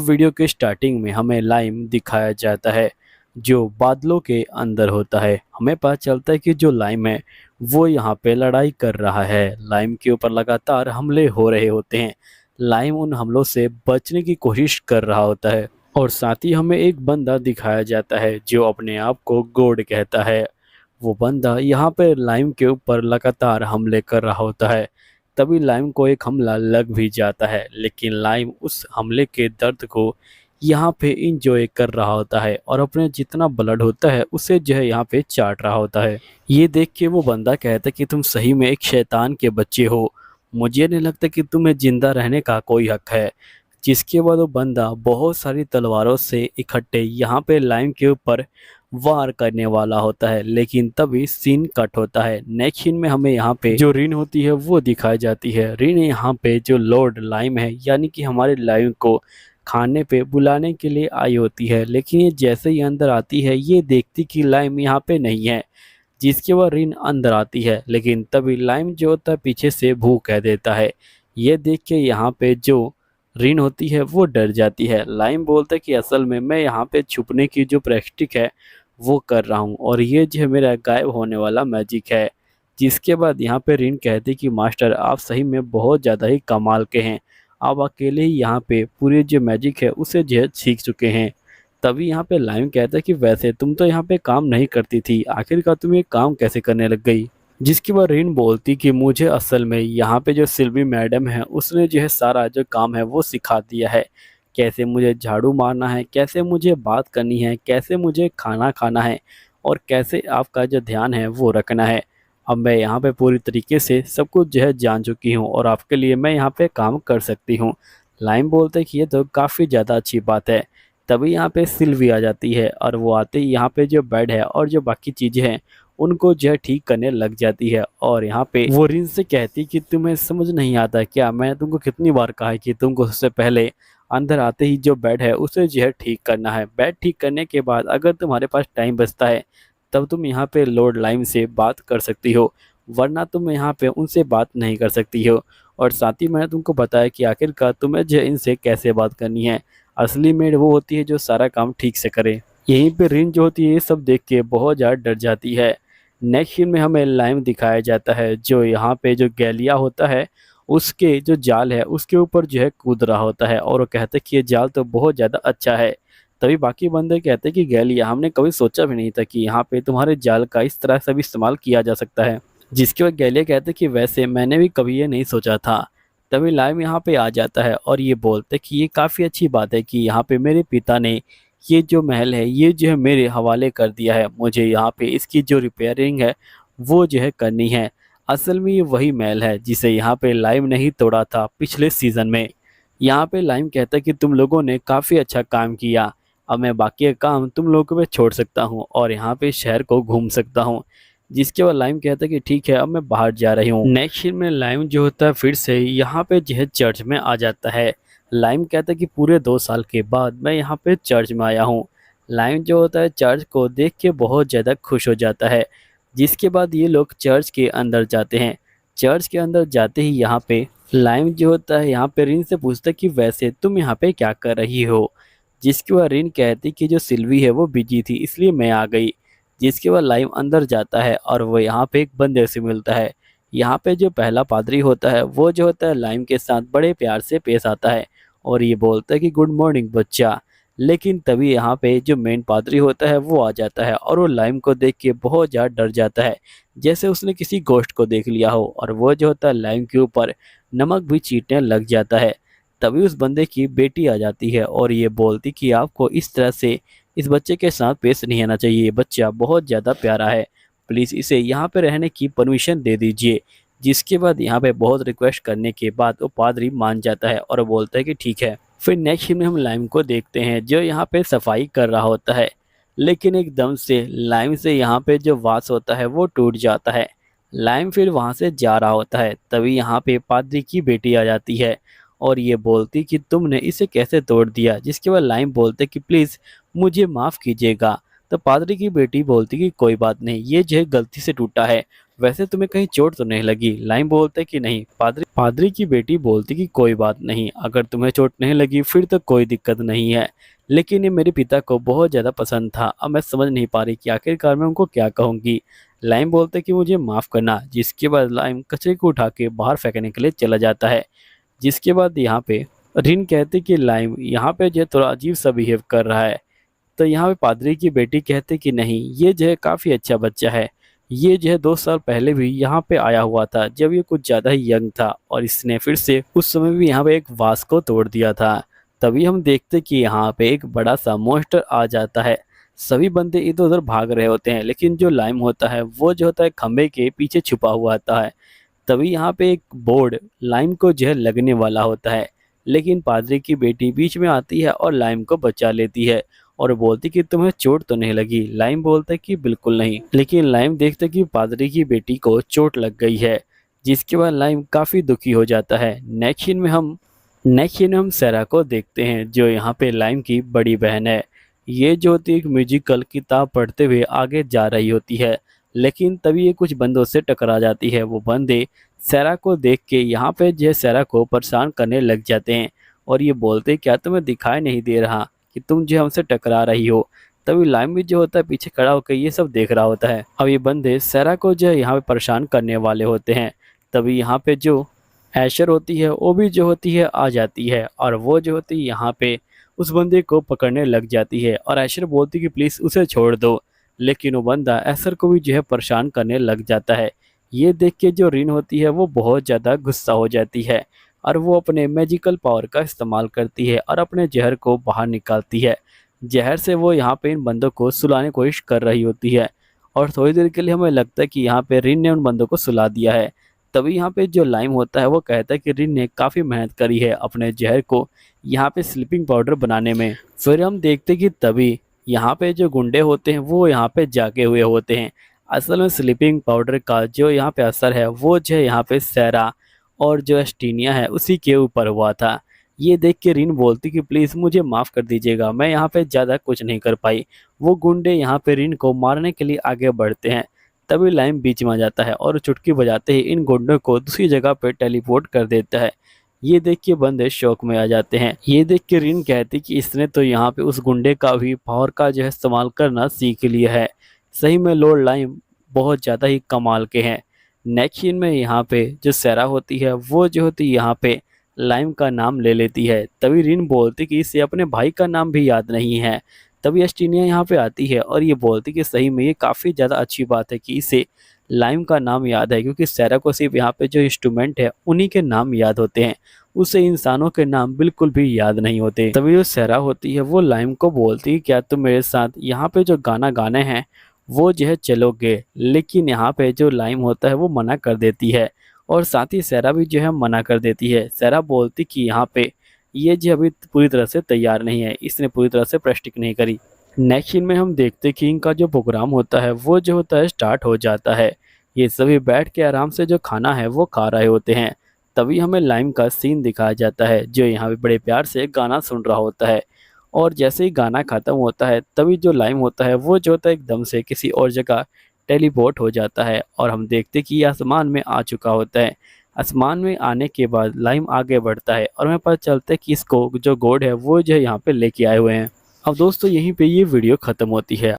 Video के starting में हमें लाइम दिखाया जाता है जो बादलों के अंदर होता है। हमें पता चलता है कि जो लाइम है वो यहाँ पे लड़ाई कर रहा है। लाइम के ऊपर लगातार हमले हो रहे होते हैं। लाइम उन हमलों से बचने की कोशिश कर रहा होता है और साथ ही हमें एक बंदा दिखाया जाता है जो अपने आप को गॉड कहता है। वो बंदा यहाँ पे लाइम के ऊपर लगातार हमले कर रहा होता है। तभी लाइम को एक हमला लग भी जाता है, लेकिन लाइम उस हमले के दर्द को यहाँ पे इंजॉय कर रहा होता है और अपने जितना ब्लड होता है उसे जो है यहाँ पे चाट रहा होता है। ये देख के वो बंदा कहता है कि तुम सही में एक शैतान के बच्चे हो, मुझे नहीं लगता कि तुम्हें जिंदा रहने का कोई हक है। जिसके बाद वो बंदा बहुत सारी तलवारों से इकट्ठे यहाँ पे लाइम के ऊपर वार करने वाला होता है, लेकिन तभी सीन कट होता है। नेक्स्ट सीन में हमें यहाँ पे जो रिन होती है वो दिखाई जाती है। रिन यहाँ पे जो लॉर्ड लाइम है यानी कि हमारे लाइम को खाने पे बुलाने के लिए आई होती है, लेकिन ये जैसे ही अंदर आती है ये देखती कि लाइम यहाँ पे नहीं है। जिसके बाद रिन अंदर आती है, लेकिन तभी लाइम जो होता है पीछे से भू कह देता है। ये देख के यहाँ पे जो रिन होती है वो डर जाती है। लाइम बोलता है कि असल में मैं यहाँ पे छुपने की जो प्रैक्टिस है वो कर रहा हूँ और ये जो है मेरा गायब होने वाला मैजिक है। जिसके बाद यहाँ पे रिन कहती कि मास्टर आप सही में बहुत ज़्यादा ही कमाल के हैं, आप अकेले ही यहाँ पे पूरे जो मैजिक है उसे जो है सीख चुके हैं। तभी यहाँ पे लाइम कहता है कि वैसे तुम तो यहाँ पे काम नहीं करती थी, आखिरकार तुम ये काम कैसे करने लग गई। जिसके बाद रिन बोलती कि मुझे असल में यहाँ पे जो सिल्वी मैडम है उसने जो है सारा जो काम है वो सिखा दिया है। कैसे मुझे झाड़ू मारना है, कैसे मुझे बात करनी है, कैसे मुझे खाना खाना है और कैसे आपका जो ध्यान है वो रखना है। अब मैं यहाँ पे पूरी तरीके से सब कुछ जो है जान चुकी हूँ और आपके लिए मैं यहाँ पे काम कर सकती हूँ। लाइम बोलते कि ये तो काफ़ी ज़्यादा अच्छी बात है। तभी यहाँ पे सिल्वी आ जाती है और वो आते ही यहाँ पे जो बेड है और जो बाकी चीज़ें हैं उनको जो है ठीक करने लग जाती है। और यहाँ पे वो रिन से कहती कि तुम्हें समझ नहीं आता क्या, मैं तुमको कितनी बार कहा है कि तुमको सबसे पहले अंदर आते ही जो बेड है उसे जो है ठीक करना है। बेड ठीक करने के बाद अगर तुम्हारे पास टाइम बचता है तब तुम यहाँ पे लॉर्ड लाइम से बात कर सकती हो, वरना तुम यहाँ पे उनसे बात नहीं कर सकती हो। और साथ ही मैंने तुमको बताया कि आखिरकार तुम्हें जो है इनसे कैसे बात करनी है। असली मेड वो होती है जो सारा काम ठीक से करे। यहीं पे रिन जो होती है ये सब देख के बहुत ज़्यादा डर जाती है। नेक्स्ट सीन में हमें लाइम दिखाया जाता है जो यहाँ पे जो गैलिया होता है उसके जो जाल है उसके ऊपर जो है कूद रहा होता है और वो कहते हैं कि ये जाल तो बहुत ज़्यादा अच्छा है। तभी बाकी बंदे कहते हैं कि गैलिया हमने कभी सोचा भी नहीं था कि यहाँ पे तुम्हारे जाल का इस तरह से भी इस्तेमाल किया जा सकता है। जिसके बाद गैलिया कहते हैं कि वैसे मैंने भी कभी ये नहीं सोचा था। तभी लाइम यहाँ पे आ जाता है और ये बोलते हैं कि ये काफ़ी अच्छी बात है कि यहाँ पे मेरे पिता ने ये जो महल है ये जो है मेरे हवाले कर दिया है। मुझे यहाँ पे इसकी जो रिपेयरिंग है वो जो है करनी है। असल में ये वही महल है जिसे यहाँ पे लाइम ने ही तोड़ा था पिछले सीज़न में। यहाँ पे लाइम कहता है कि तुम लोगों ने काफ़ी अच्छा काम किया, अब मैं बाकी का काम तुम लोगों पे छोड़ सकता हूँ और यहाँ पे शहर को घूम सकता हूँ। जिसके बाद लाइम कहता है कि ठीक है अब मैं बाहर जा रही हूँ। नेक्स्ट सीन में लाइम जो होता है फिर से यहाँ पे जो है चर्च में आ जाता है। लाइम कहता है कि पूरे 2 साल के बाद मैं यहाँ पे चर्च में आया हूँ। लाइम जो होता है चर्च को देख के बहुत ज़्यादा खुश हो जाता है। जिसके बाद ये लोग चर्च के अंदर जाते हैं। चर्च के अंदर जाते ही यहाँ पे लाइम जो होता है यहाँ पे रिन से पूछता है कि वैसे तुम यहाँ पे क्या कर रही हो। जिसके बाद रिन कहती कि जो सिल्वी है वो बिजी थी इसलिए मैं आ गई। जिसके बाद लाइम अंदर जाता है और वो यहाँ पे एक बंदे से मिलता है। यहाँ पे जो पहला पादरी होता है वो जो होता है लाइम के साथ बड़े प्यार से पेश आता है और ये बोलता है कि गुड मॉर्निंग बच्चा। लेकिन तभी यहाँ पे जो मेन पादरी होता है वो आ जाता है और वो लाइम को देख के बहुत ज़्यादा डर जाता है, जैसे उसने किसी गोश्त को देख लिया हो और वो जो होता है लाइम के ऊपर नमक भी चीटने लग जाता है। तभी उस बंदे की बेटी आ जाती है और ये बोलती कि आपको इस तरह से इस बच्चे के साथ पेश नहीं आना चाहिए, ये बच्चा बहुत ज़्यादा प्यारा है, प्लीज़ इसे यहाँ पे रहने की परमिशन दे दीजिए। जिसके बाद यहाँ पे बहुत रिक्वेस्ट करने के बाद वो पादरी मान जाता है और बोलता है कि ठीक है। फिर नेक्स्ट सीन में हम लाइम को देखते हैं जो यहाँ पे सफाई कर रहा होता है, लेकिन एकदम से लाइम से यहाँ पे जो वास होता है वो टूट जाता है। लाइम फिर वहाँ से जा रहा होता है, तभी यहाँ पे पादरी की बेटी आ जाती है और ये बोलती कि तुमने इसे कैसे तोड़ दिया। जिसके बाद लाइम बोलते कि प्लीज़ मुझे माफ़ कीजिएगा। तो पादरी की बेटी बोलती कि कोई बात नहीं, ये जो है गलती से टूटा है, वैसे तुम्हें कहीं चोट तो नहीं लगी? लाइम बोलता है कि नहीं। पादरी की बेटी बोलती कि कोई बात नहीं, अगर तुम्हें चोट नहीं लगी फिर तो कोई दिक्कत नहीं है, लेकिन ये मेरे पिता को बहुत ज़्यादा पसंद था। अब मैं समझ नहीं पा रही कि आखिरकार मैं उनको क्या कहूँगी। लाइम बोलता है कि मुझे माफ़ करना, जिसके बाद लाइम कचरे को उठा के बाहर फेंकने के लिए चला जाता है। जिसके बाद यहाँ पे रिन कहती कि लाइम यहाँ पे जो है थोड़ा अजीब सा बिहेव कर रहा है। तो यहाँ पे पादरी की बेटी कहती कि नहीं, ये जो है काफ़ी अच्छा बच्चा है। ये जो है 2 साल पहले भी यहाँ पे आया हुआ था जब ये कुछ ज़्यादा ही यंग था, और इसने फिर से उस समय भी यहाँ पे एक वास को तोड़ दिया था। तभी हम देखते कि यहाँ पे एक बड़ा सा मॉन्स्टर आ जाता है। सभी बंदे इधर उधर भाग रहे होते हैं, लेकिन जो लाइम होता है वो जो होता है खंबे के पीछे छुपा हुआ होता है। तभी यहाँ पे एक बोर्ड लाइम को जो है लगने वाला होता है, लेकिन पादरी की बेटी बीच में आती है और लाइम को बचा लेती है और बोलती कि तुम्हें चोट तो नहीं लगी? लाइम बोलता है कि बिल्कुल नहीं, लेकिन लाइम देखता है कि पादरी की बेटी को चोट लग गई है। जिसके बाद लाइम काफ़ी दुखी हो जाता है। नेक्स्ट सीन में हम सैरा को देखते हैं, जो यहाँ पे लाइम की बड़ी बहन है। ये जो होती है एक म्यूजिकल किताब पढ़ते हुए आगे जा रही होती है, लेकिन तभी ये कुछ बंदों से टकरा जाती है। वो बंदे सैरा को देख के यहाँ पे जो है सैरा को परेशान करने लग जाते हैं और ये बोलते क्या तुम्हें दिखाई नहीं दे रहा कि तुम जो हमसे टकरा रही हो? तभी लाइम भी जो होता है पीछे खड़ा होकर ये सब देख रहा होता है। अब ये बंदे सैरा को जो है यहाँ पे परेशान करने वाले होते हैं। तभी यहाँ पे जो ऐशर होती है वो भी जो होती है आ जाती है, और वो जो होती है यहाँ पे उस बंदे को पकड़ने लग जाती है और ऐशर बोलती कि प्लीज़ उसे छोड़ दो, लेकिन वो बंदा ऐशर को भी जो है परेशान करने लग जाता है। ये देख के जो रिन होती है वो बहुत ज़्यादा गुस्सा हो जाती है और वो अपने मैजिकल पावर का इस्तेमाल करती है और अपने जहर को बाहर निकालती है। जहर से वो यहाँ पे इन बंदों को सुलाने की कोशिश कर रही होती है और थोड़ी देर के लिए हमें लगता है कि यहाँ पे रिन ने उन बंदों को सुला दिया है। तभी यहाँ पे जो लाइम होता है वो कहता है कि रिन ने काफ़ी मेहनत करी है अपने जहर को यहाँ पे स्लीपिंग पाउडर बनाने में। फिर हम देखते कि तभी यहाँ पे जो गुंडे होते हैं वो यहाँ पे जागे हुए होते हैं। असल में स्लीपिंग पाउडर का जो यहाँ पे असर है वो जो है यहाँ पे सैरा और जो एस्टीनिया है उसी के ऊपर हुआ था। ये देख के रिन बोलती कि प्लीज़ मुझे माफ़ कर दीजिएगा, मैं यहाँ पे ज़्यादा कुछ नहीं कर पाई। वो गुंडे यहाँ पे रिन को मारने के लिए आगे बढ़ते हैं। तभी लाइम बीच में आ जाता है और चुटकी बजाते ही इन गुंडों को दूसरी जगह पे टेलीपोर्ट कर देता है। ये देख के बंदे शौक में आ जाते हैं। ये देख के रिन कहती कि इसने तो यहाँ पे उस गुंडे का भी पावर का जो है इस्तेमाल करना सीख लिया है। सही में लॉर्ड लाइम बहुत ज़्यादा ही कमाल के हैं। नेक्स्ट सीन में यहाँ पे जो सैरा होती है वो जो होती है यहाँ पे लाइम का नाम ले लेती है। तभी रिन बोलती कि इसे अपने भाई का नाम भी याद नहीं है। तभी एस्टीनिया यहाँ पे आती है और ये बोलती कि सही में ये काफ़ी ज़्यादा अच्छी बात है कि इसे लाइम का नाम याद है, क्योंकि सैरा को सिर्फ यहाँ पे जो इंस्ट्रूमेंट है उन्हीं के नाम याद होते हैं, उसे इंसानों के नाम बिल्कुल भी याद नहीं होते। तभी जो सैरा होती है वो लाइम को बोलती है क्या तुम मेरे साथ यहाँ पे जो गाना गाने हैं वो जो है चलोगे? लेकिन यहाँ पे जो लाइम होता है वो मना कर देती है और साथ ही सैरा भी जो है मना कर देती है। सैरा बोलती कि यहाँ पे ये जो अभी पूरी तरह से तैयार नहीं है, इसने पूरी तरह से प्रैक्टिस नहीं करी। नेक्स्ट सीन में हम देखते कि इनका जो प्रोग्राम होता है वो जो होता है स्टार्ट हो जाता है। ये सभी बैठ के आराम से जो खाना है वो खा रहे होते हैं। तभी हमें लाइम का सीन दिखाया जाता है जो यहाँ पे बड़े प्यार से गाना सुन रहा होता है, और जैसे ही गाना ख़त्म होता है तभी जो लाइम होता है वो जो होता है एकदम से किसी और जगह टेलीपोर्ट हो जाता है और हम देखते कि ये आसमान में आ चुका होता है। आसमान में आने के बाद लाइम आगे बढ़ता है और हमें पता चलता है कि इसको जो गॉड है वो जो है यहाँ पे लेके आए हुए हैं। अब दोस्तों यहीं पे ये वीडियो ख़त्म होती है।